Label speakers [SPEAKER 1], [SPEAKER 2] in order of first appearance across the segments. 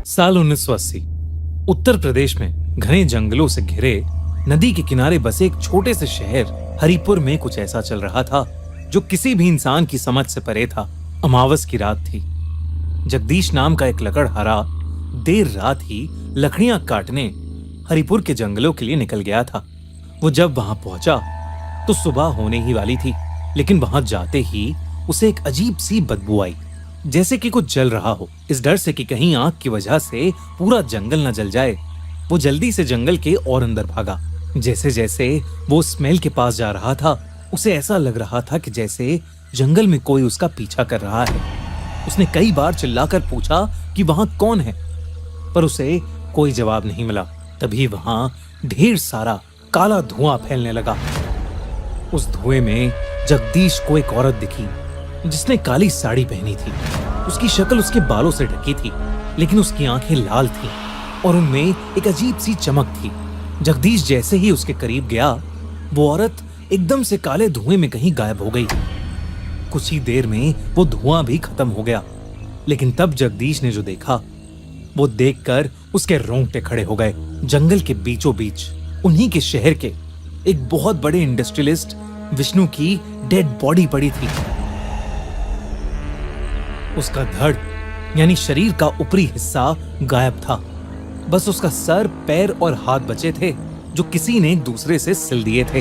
[SPEAKER 1] साल 1980 उत्तर प्रदेश में घने जंगलों से घिरे नदी के किनारे बसे एक छोटे से शहर हरिपुर में कुछ ऐसा चल रहा था जो किसी भी इंसान की समझ से परे था। अमावस की रात थी। जगदीश नाम का एक लकड़हारा देर रात ही लकड़ियां काटने हरिपुर के जंगलों के लिए निकल गया था। वो जब वहां पहुंचा तो सुबह होने ही वाली थी, लेकिन वहां जाते ही उसे एक अजीब सी बदबू आई, जैसे कि कुछ जल रहा हो। इस डर से कि कहीं आग की वजह से पूरा जंगल न जल जाए, वो जल्दी से जंगल के और अंदर भागा। जैसे जैसे वो स्मेल के पास जा रहा था, उसे ऐसा लग रहा था कि जैसे जंगल में कोई उसका पीछा कर रहा है। उसने कई बार चिल्लाकर पूछा कि वहां कौन है, पर उसे कोई जवाब नहीं मिला। तभी वहां ढेर सारा काला धुआं फैलने लगा। उस धुएं में जगदीश को एक औरत दिखी जिसने काली साड़ी पहनी थी। उसकी शक्ल उसके बालों से ढकी थी, लेकिन उसकी आंखें लाल थीं और उनमें एक अजीब सी चमक थी। जगदीश जैसे ही उसके करीब गया, वो औरत एकदम से काले धुएं में कहीं गायब हो गई। कुछ ही देर में वो धुआं भी खत्म हो गया, लेकिन तब जगदीश ने जो देखा वो देखकर उसके रोंगटे खड़े हो गए। जंगल के बीचों बीच उन्हीं के शहर के एक बहुत बड़े इंडस्ट्रियलिस्ट विष्णु की डेड बॉडी पड़ी थी। उसका धड़ यानी शरीर का ऊपरी हिस्सा गायब था। बस उसका सर, पैर और हाथ बचे थे जो किसी ने दूसरे से सिल दिए थे,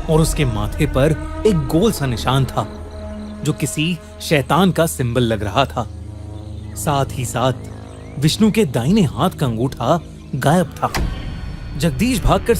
[SPEAKER 1] और उसके माथे पर एक गोल सा निशान था जो किसी शैतान का सिंबल लग रहा था। साथ ही साथ विष्णु के दाहिने हाथ का अंगूठा गायब था। जगदीश भागकर